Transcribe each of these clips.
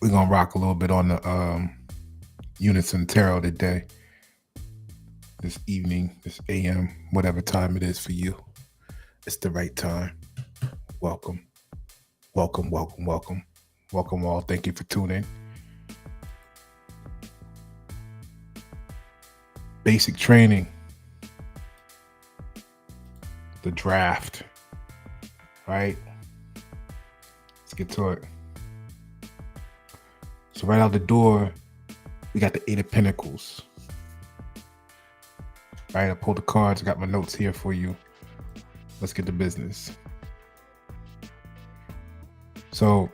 We're gonna rock a little bit on the Unison Tarot today, this evening, this AM, whatever time it is for you. It's the right time. Welcome, welcome, welcome, welcome, welcome all. Thank you for tuning. Basic training, the draft, right? Let's get to it. So right out the door, we got the Eight of Pentacles. Right, I pulled the cards. I got my notes here for you. Let's get to business. So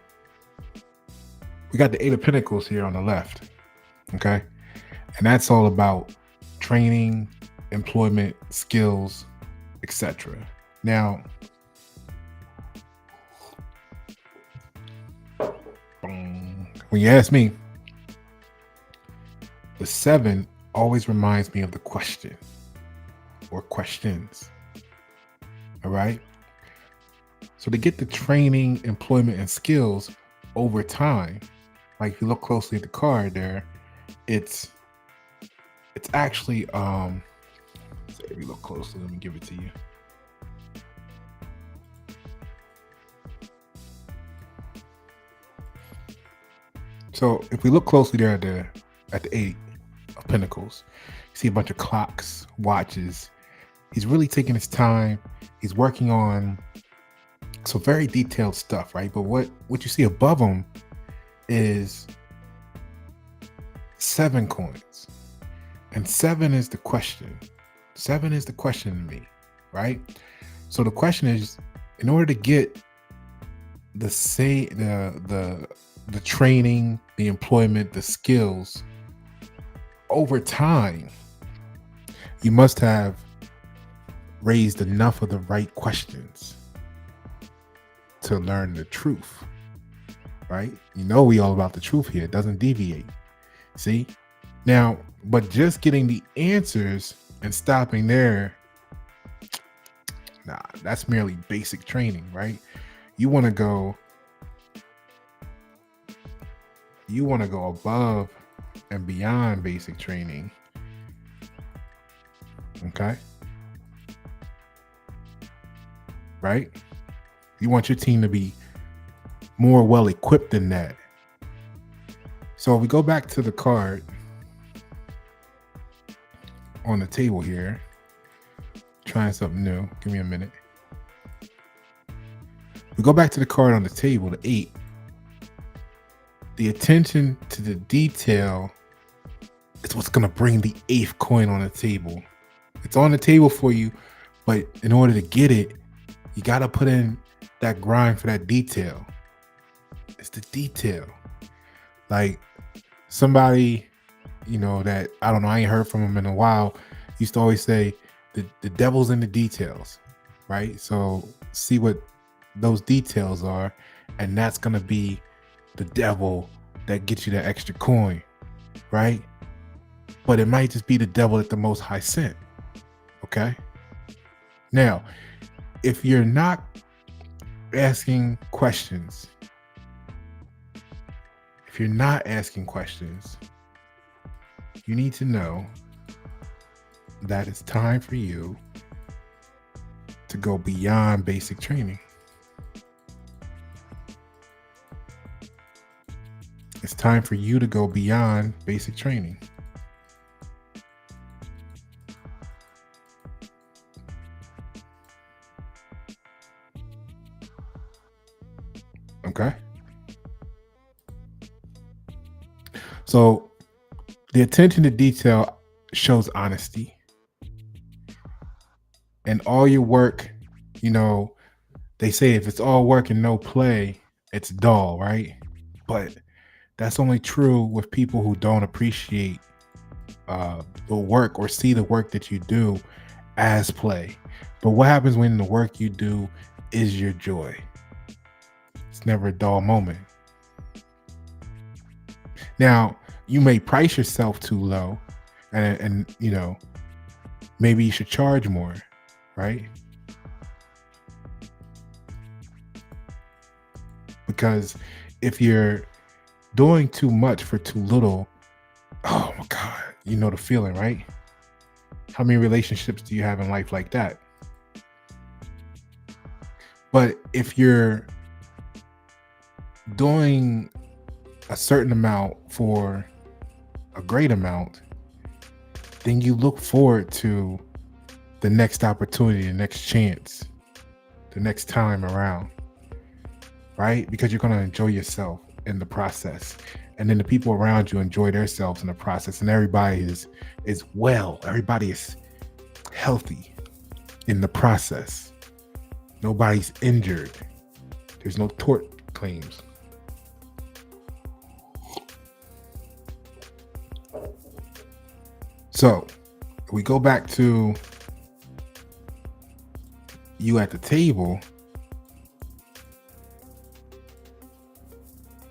we got the Eight of Pentacles here on the left, okay? And that's all about training, employment, skills, etc. Now, when you ask me, the 7 always reminds me of the question or questions. All right. So to get the training, employment, and skills over time, like if you look closely at the card there, it's actually so if you look closely, let me give it to you. So if we look closely there at the Eight of Pentacles, you see a bunch of clocks, watches. He's really taking his time. He's working on some very detailed stuff, right? But what you see above him is 7 coins. And 7 is the question. 7 is the question to me, right? So the question is, in order to get the training, the employment, the skills over time, you must have raised enough of the right questions to learn the truth, right? You know, we all about the truth here. It doesn't deviate. See? Now, but just getting the answers and stopping there, nah, that's merely basic training, right? You want to go above and beyond basic training. Okay? Right? You want your team to be more well equipped than that. So if we go back to the card on the table here, trying something new. Give me a minute. We go back to the card on the table, the 8. The attention to the detail is what's going to bring the 8th coin on the table. It's on the table for you, but in order to get it, you got to put in that grind for that detail. It's the detail. Like somebody, you know, that I don't know, I ain't heard from him in a while, used to always say the devil's in the details, right? So see what those details are, and that's going to be the devil that gets you that extra coin, right? But it might just be the devil that the Most High sent. Okay? Now, if you're not asking questions, you need to know that it's time for you to go beyond basic training. It's time for you to go beyond basic training. Okay? So the attention to detail shows honesty. And all your work, you know, they say if it's all work and no play, it's dull, right? But that's only true with people who don't appreciate the work or see the work that you do as play. But what happens when the work you do is your joy? It's never a dull moment. Now, you may price yourself too low, and you know, maybe you should charge more, right? Because if you're Doing too much for too little. Oh my God. You know the feeling, right? How many relationships do you have in life like that? But if you're doing a certain amount for a great amount, then you look forward to the next opportunity, the next chance, the next time around, right? Because you're going to enjoy yourself in the process. And then the people around you enjoy themselves in the process. And everybody is well. Everybody is healthy in the process. Nobody's injured. There's no tort claims. So we go back to you at the table.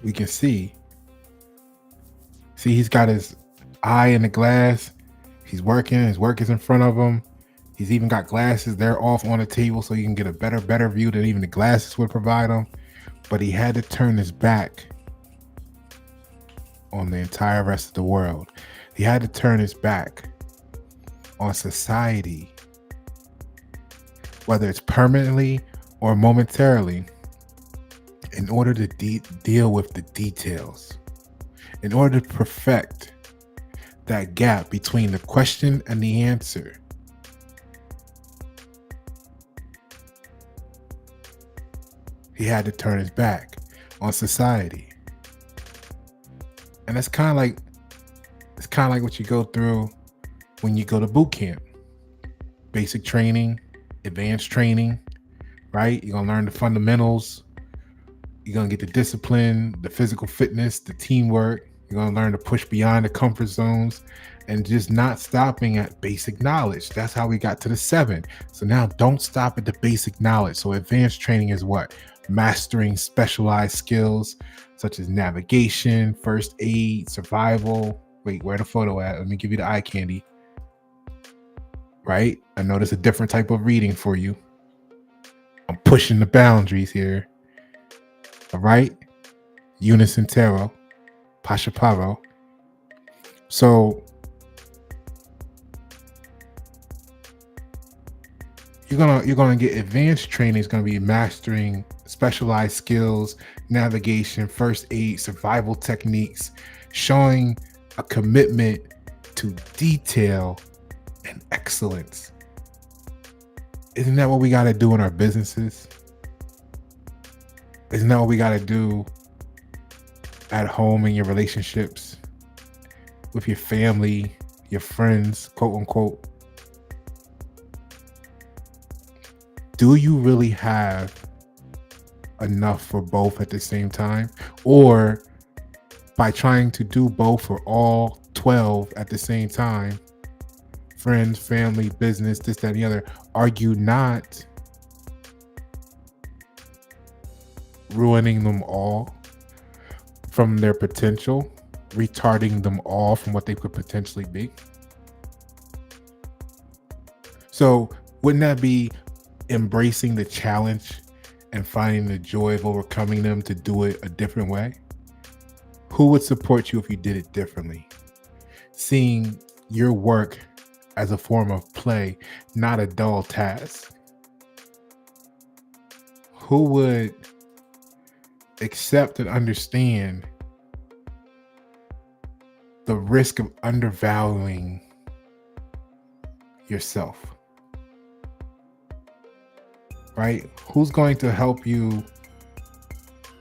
We can see he's got his eye in the glass. He's working. His work is in front of him. He's even got glasses. They're off on the table so you can get a better view than even the glasses would provide him. But he had to turn his back on the entire rest of the world. He had to turn his back on society, whether it's permanently or momentarily, in order to deal with the details, in order to perfect that gap between the question and the answer. He had to turn his back on society. And it's kind of like what you go through when you go to boot camp. Basic training, advanced training, right? You're going to learn the fundamentals. You're going to get the discipline, the physical fitness, the teamwork. You're going to learn to push beyond the comfort zones and just not stopping at basic knowledge. That's how we got to the 7. So now don't stop at the basic knowledge. So advanced training is what? Mastering specialized skills such as navigation, first aid, survival. Wait, where the photo at? Let me give you the eye candy. Right? I know there's a different type of reading for you. I'm pushing the boundaries here. All right? Unison Tarot, Pasha Paro. So you're gonna get advanced training. It's gonna be mastering specialized skills, navigation, first aid, survival techniques, showing a commitment to detail and excellence. Isn't that what we got to do in our businesses? Isn't that what we got to do at home in your relationships, with your family, your friends, quote unquote? Do you really have enough for both at the same time? Or by trying to do both for all 12 at the same time, friends, family, business, this, that, and the other, are you not ruining them all from their potential, retarding them all from what they could potentially be? So wouldn't that be embracing the challenge and finding the joy of overcoming them to do it a different way? Who would support you if you did it differently? Seeing your work as a form of play, not a dull task. Who would accept and understand the risk of undervaluing yourself? Right? Who's going to help you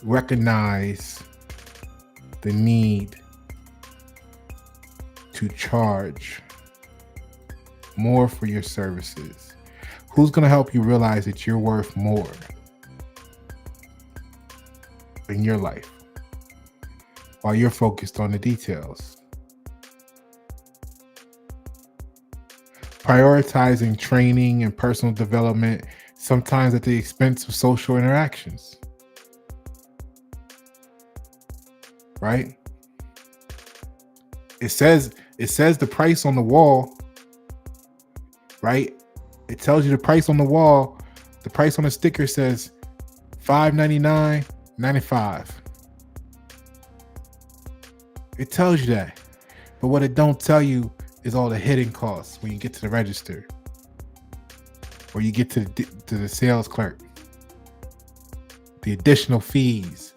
recognize the need to charge more for your services? Who's going to help you realize that you're worth more in your life while you're focused on the details? Prioritizing training and personal development, sometimes at the expense of social interactions. Right? It says the price on the wall, right? It tells you the price on the wall. The price on the sticker says $5.99.95. It tells you that. But what it don't tell you is all the hidden costs when you get to the register or you get to the sales clerk. The additional fees,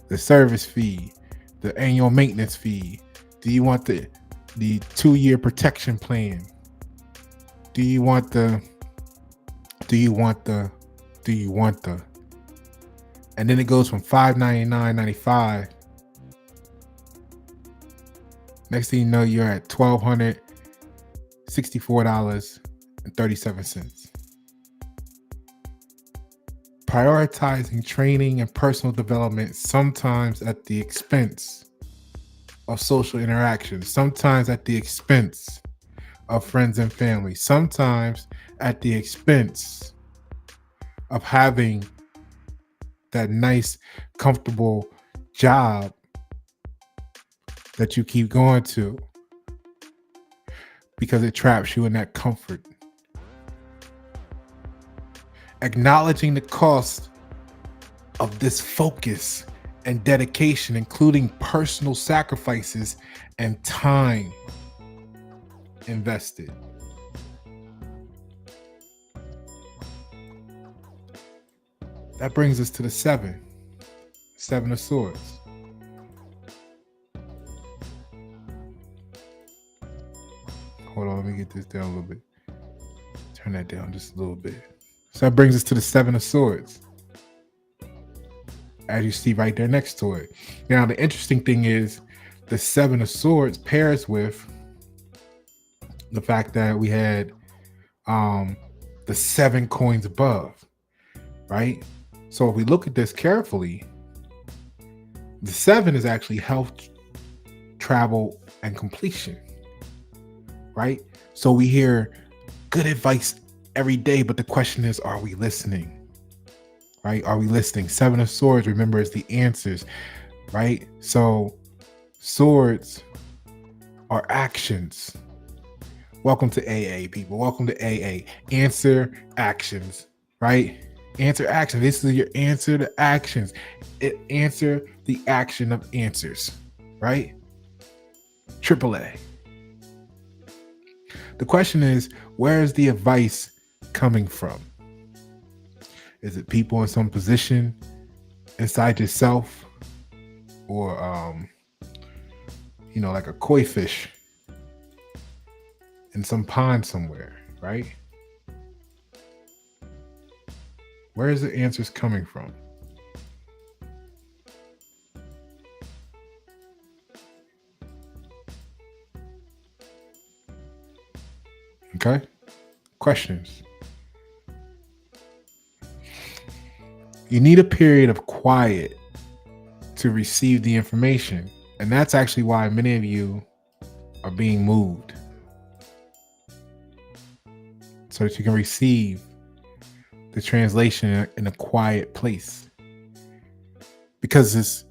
the service fee, the annual maintenance fee. Do you want the 2-year protection plan? Do you want the and then it goes from $599.95. Next thing you know, you're at $1,264.37. Prioritizing training and personal development, sometimes at the expense of social interaction, sometimes at the expense of friends and family, sometimes at the expense of having that nice, comfortable job that you keep going to because it traps you in that comfort. Acknowledging the cost of this focus and dedication, including personal sacrifices and time invested. That brings us to the Seven of Swords. Hold on, let me get this down a little bit. Turn that down just a little bit. So that brings us to the Seven of Swords, as you see right there next to it. Now, the interesting thing is the Seven of Swords pairs with the fact that we had the 7 coins above, right? So if we look at this carefully, the 7 is actually health, travel, and completion, right? So we hear good advice every day, but the question is, are we listening? Right? Are we listening? 7 of Swords, remember, is the answers, right? So swords are actions. Welcome to AA, people. Welcome to AA. Answer actions, right? Answer action. This is your answer to actions. Answer the action of answers, right? AAA. The question is, where is the advice coming from? Is it people in some position inside yourself, or like a koi fish in some pond somewhere, right? Where is the answers coming from? Okay? Questions. You need a period of quiet to receive the information. And that's actually why many of you are being moved, so that you can receive the translation in a quiet place. Because it's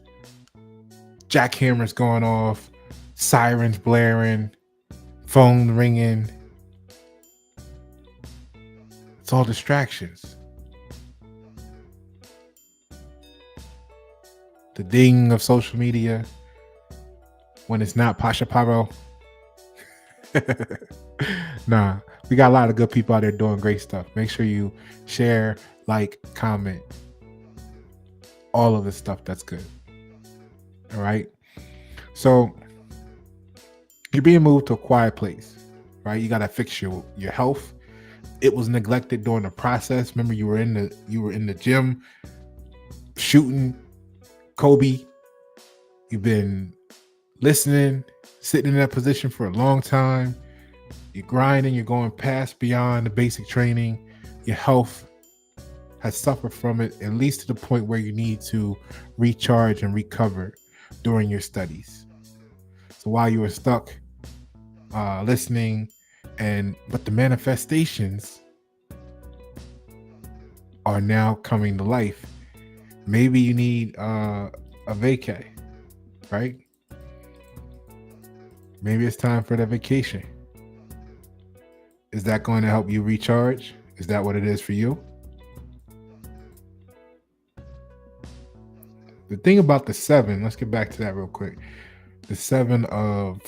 jackhammers going off, sirens blaring, phone ringing. It's all distractions. The ding of social media when it's not Pasha Paro. Nah, we got a lot of good people out there doing great stuff. Make sure you share, like, comment, all of the stuff that's good. All right. So you're being moved to a quiet place, right? You got to fix your health. It was neglected during the process. Remember, you were in the gym shooting Kobe. You've been listening, sitting in that position for a long time. You're grinding, you're going past beyond the basic training. Your health has suffered from it, at least to the point where you need to recharge and recover during your studies. So while you were stuck listening, but the manifestations are now coming to life. Maybe you need a vacay, right? Maybe it's time for the vacation. Is that going to help you recharge? Is that what it is for you? The thing about the 7, let's get back to that real quick. the Seven of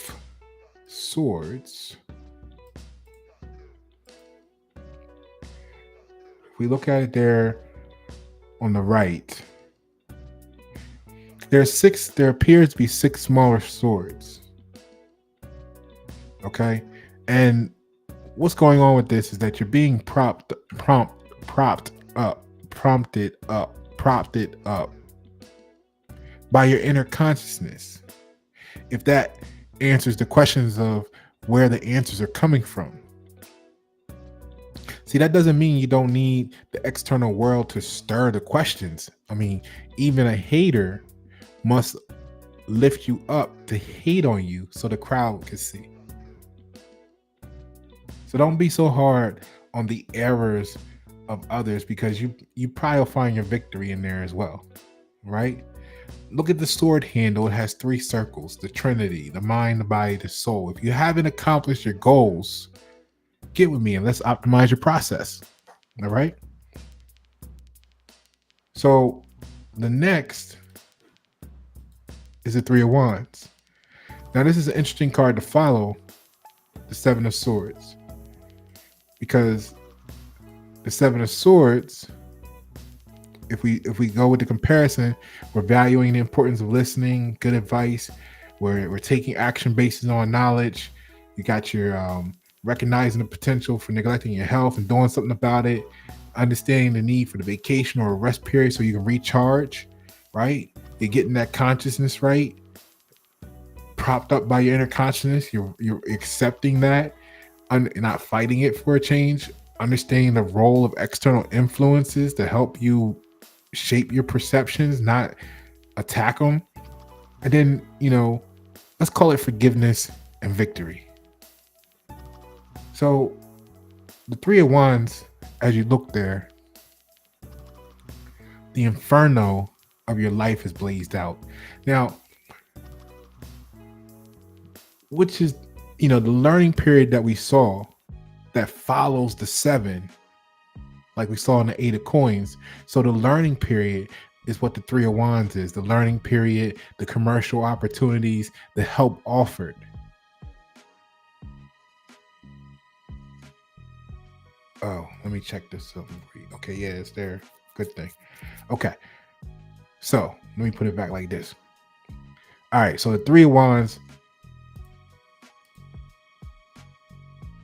Swords, if we look at it there on the right, there appears to be six smaller swords. Okay. And what's going on with this is that you're being propped up by your inner consciousness. If that answers the questions of where the answers are coming from. See, that doesn't mean you don't need the external world to stir the questions. I mean, even a hater must lift you up to hate on you so the crowd can see. So don't be so hard on the errors of others, because you probably will find your victory in there as well, right? Look at the sword handle. It has three circles: the Trinity, the mind, the body, the soul. If you haven't accomplished your goals, get with me and let's optimize your process. All right. So the next is the Three of Wands. Now this is an interesting card to follow the Seven of Swords, because the Seven of Swords, if we go with the comparison, we're valuing the importance of listening, good advice. We're taking action based on knowledge. You got your recognizing the potential for neglecting your health and doing something about it, understanding the need for the vacation or a rest period so you can recharge, right? You're getting that consciousness right, propped up by your inner consciousness. You're accepting that, not fighting it for a change, understanding the role of external influences to help you shape your perceptions, not attack them. And then, let's call it forgiveness and victory. So the Three of Wands, as you look there, the inferno of your life is blazed out. Now, which is, the learning period that we saw that follows the seven, like we saw in the Eight of Coins. So the learning period is what the Three of Wands is. The learning period, the commercial opportunities, the help offered. Oh, let me check this up. Okay, yeah, it's there. Good thing. Okay. So let me put it back like this. All right, so the Three of Wands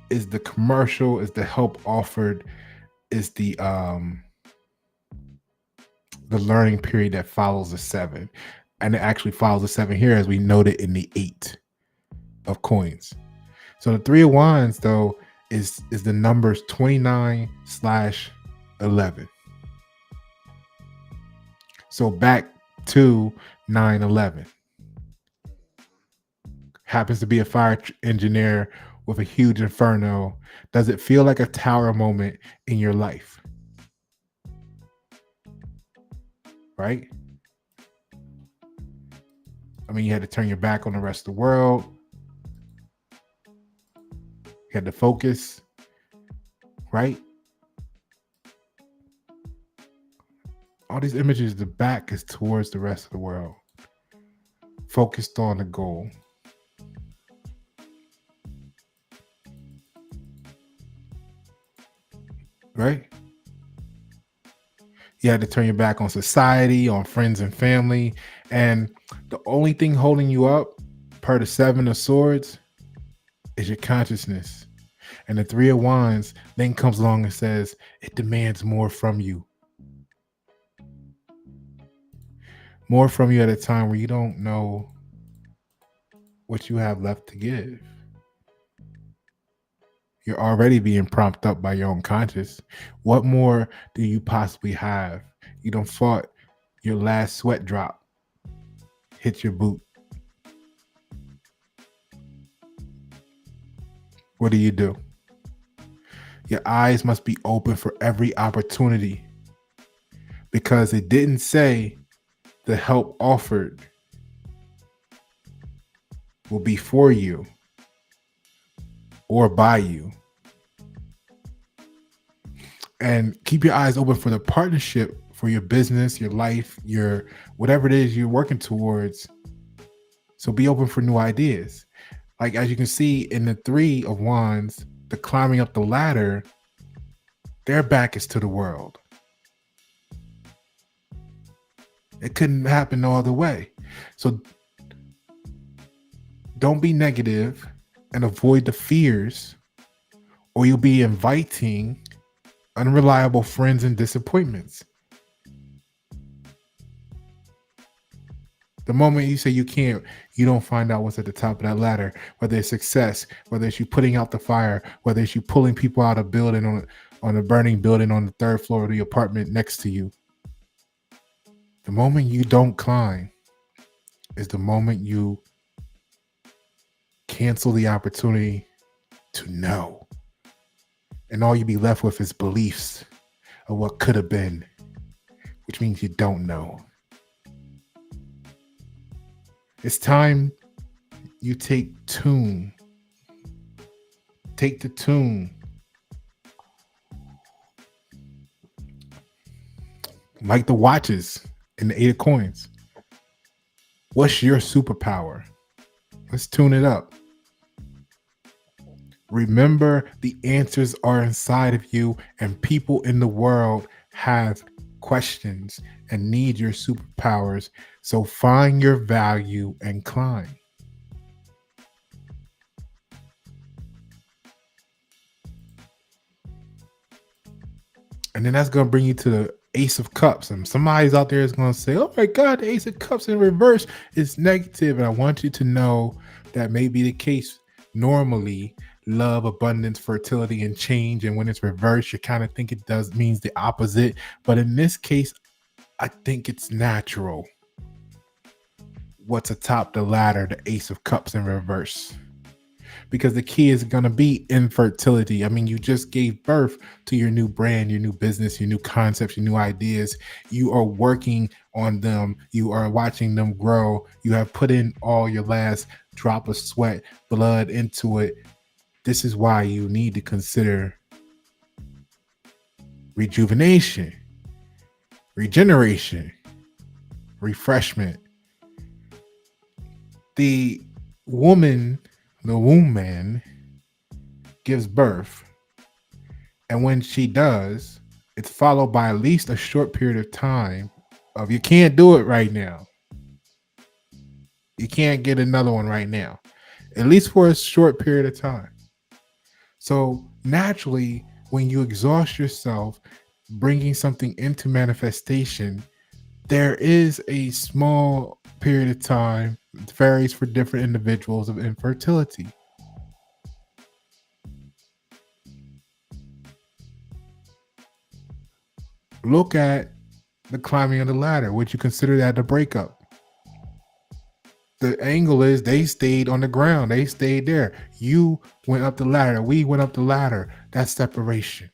is the commercial, is the help offered, is the learning period that follows the seven. And it actually follows the seven here, as we noted in the Eight of Coins. So the Three of Wands, though, is the numbers 29/11. So back to 9/11. Happens to be a fire engineer with a huge inferno. Does it feel like a tower moment in your life? Right? I mean, you had to turn your back on the rest of the world. You had to focus, right? All these images, the back is towards the rest of the world, focused on the goal. Right? You had to turn your back on society, on friends and family. And the only thing holding you up, per the Seven of Swords, is your consciousness. And the Three of Wands then comes along and says, it demands more from you. More from you at a time where you don't know what you have left to give. You're already being propped up by your own conscience. What more do you possibly have? You done fought your last sweat drop, hit your boot. What do? Your eyes must be open for every opportunity, because it didn't say the help offered will be for you or by you. And keep your eyes open for the partnership for your business, your life, your whatever it is you're working towards, So be open for new ideas. Like as you can see in the Three of Wands, the climbing up the ladder, their back is to the world. It couldn't happen no other way. So don't be negative and avoid the fears, or you'll be inviting unreliable friends and disappointments. The moment you say you can't, you don't find out what's at the top of that ladder, whether it's success, whether it's you putting out the fire, whether it's you pulling people out of building on a burning building on the third floor of the apartment next to you. The moment you don't climb is the moment you cancel the opportunity to know. And all you be left with is beliefs of what could have been, which means you don't know. It's time you take tune. Take the tune. Like the watches in the Eight of Coins. What's your superpower? Let's tune it up. Remember, the answers are inside of you, and people in the world have questions and need your superpowers. So find your value and climb. And then that's going to bring you to the Ace of Cups. And somebody's out there is going to say, oh my God, the Ace of Cups in reverse is negative. And I want you to know that may be the case normally. Love, abundance, fertility, and change. And when it's reversed, you kind of think it means the opposite. But in this case, I think it's natural. What's atop the ladder, the Ace of Cups in reverse. Because the key is going to be infertility. I mean, you just gave birth to your new brand, your new business, your new concepts, your new ideas. You are working on them. You are watching them grow. You have put in all your last drop of sweat, blood into it. This is why you need to consider rejuvenation, regeneration, refreshment. The womb man gives birth, and when she does, it's followed by at least a short period of time of you can't do it right now. You can't get another one right now, at least for a short period of time. So naturally, when you exhaust yourself bringing something into manifestation, there is a small period of time, it varies for different individuals, of infertility. Look at the climbing of the ladder. Would you consider that a breakup? The angle is they stayed on the ground. They stayed there. You went up the ladder. We went up the ladder. That's separation.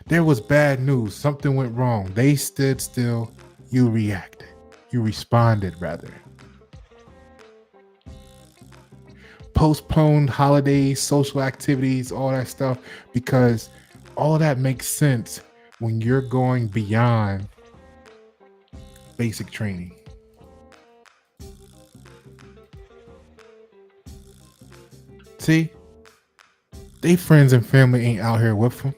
There was bad news. Something went wrong. They stood still. You reacted. You responded, rather. Postponed holidays, social activities, all that stuff, because all that makes sense when you're going beyond basic training. See, they friends and family ain't out here with them.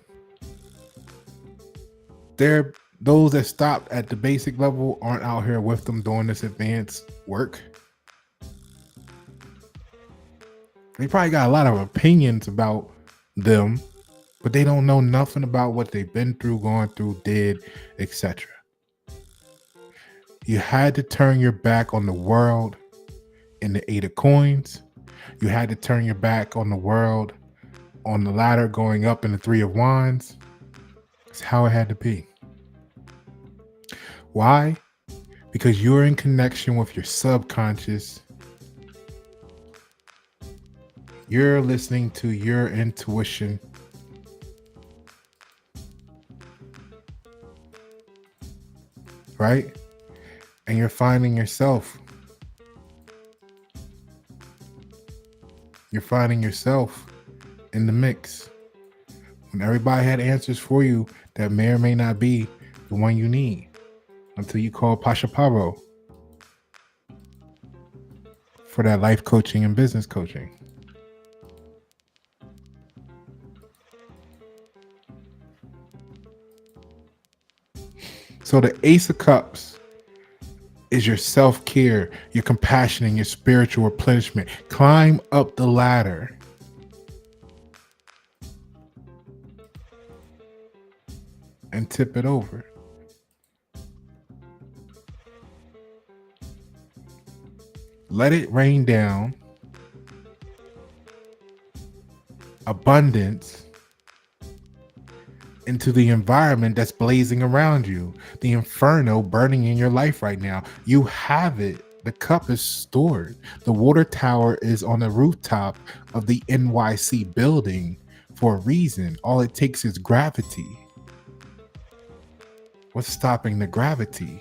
They're those that stopped at the basic level aren't out here with them doing this advanced work. They probably got a lot of opinions about them, but they don't know nothing about what they've been through, gone through, did, etc. You had to turn your back on the world in the Eight of Coins. You had to turn your back on the world on the ladder going up in the Three of Wands. That's how it had to be. Why? Because you're in connection with your subconscious. You're listening to your intuition. Right? And you're finding yourself. You're finding yourself in the mix. When everybody had answers for you, that may or may not be the one you need until you call Pasha Pavo. for that life coaching and business coaching. So the Ace of Cups is your self-care, your compassion, and your spiritual replenishment. Climb up the ladder. And tip it over. Let it rain down abundance into the environment that's blazing around you, the inferno burning in your life right now. You have it. The cup is stored. The water tower is on the rooftop of the NYC building for a reason. All it takes is gravity. What's stopping the gravity?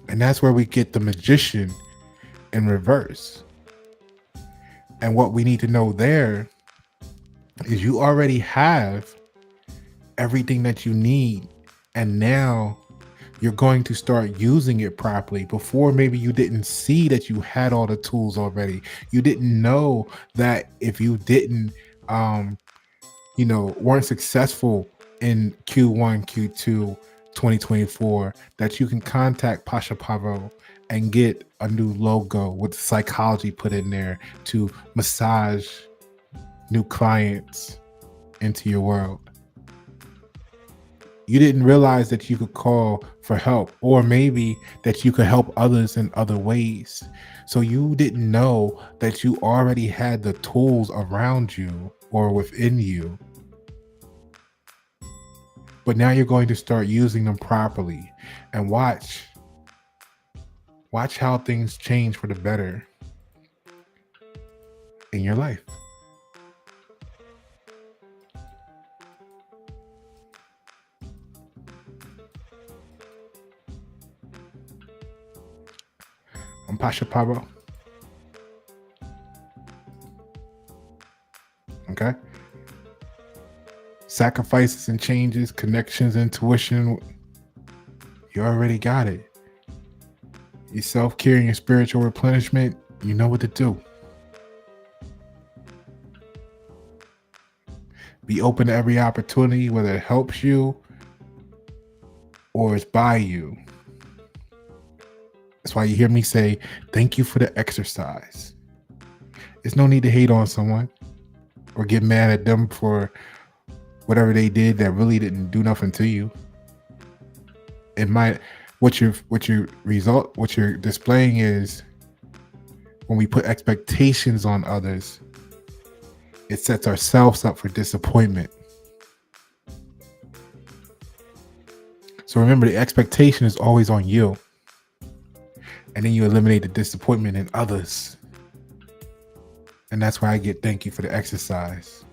And that's where we get the magician in reverse. And what we need to know there is you already have everything that you need. And now you're going to start using it properly. Before, maybe you didn't see that you had all the tools already. You didn't know that if you didn't, weren't successful in Q1, Q2, 2024, that you can contact Pasha Paro and get a new logo with psychology put in there to massage new clients into your world. You didn't realize that you could call for help, or maybe that you could help others in other ways. So you didn't know that you already had the tools around you or within you. But now you're going to start using them properly, and watch how things change for the better in your life. I'm Pasha Paro. Okay? Sacrifices and changes, connections, intuition. You already got it. Your self-care and your spiritual replenishment, you know what to do. Be open to every opportunity, whether it helps you or it's by you. That's why you hear me say, thank you for the exercise. There's no need to hate on someone or get mad at them for whatever they did that really didn't do nothing to you. It might, what you're displaying is when we put expectations on others, it sets ourselves up for disappointment. So remember, the expectation is always on you. And then you eliminate the disappointment in others. And that's why I get thank you for the exercise.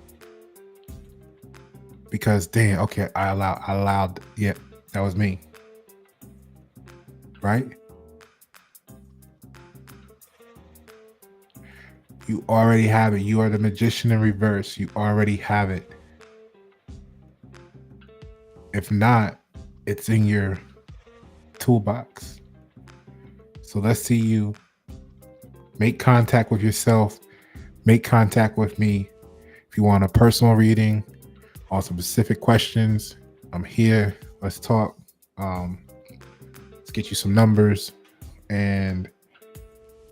Because damn, okay, I allowed, yeah, that was me. Right? You already have it. You are the magician in reverse. You already have it. If not, it's in your toolbox. So let's see you make contact with yourself. Make contact with me. If you want a personal reading on specific questions, I'm here. Let's talk. Let's get you some numbers. And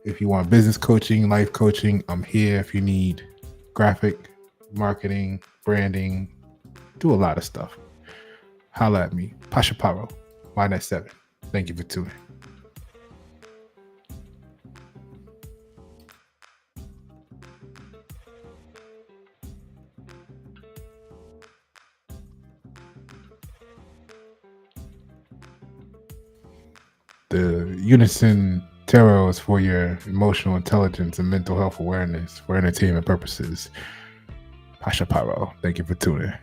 if you want business coaching, life coaching, I'm here. If you need graphic, marketing, branding, do a lot of stuff. Holla at me. Pasha Paro, Y-Net7. Thank you for tuning. The Unison Tarot is for your emotional intelligence and mental health awareness for entertainment purposes. Pasha Paro, thank you for tuning.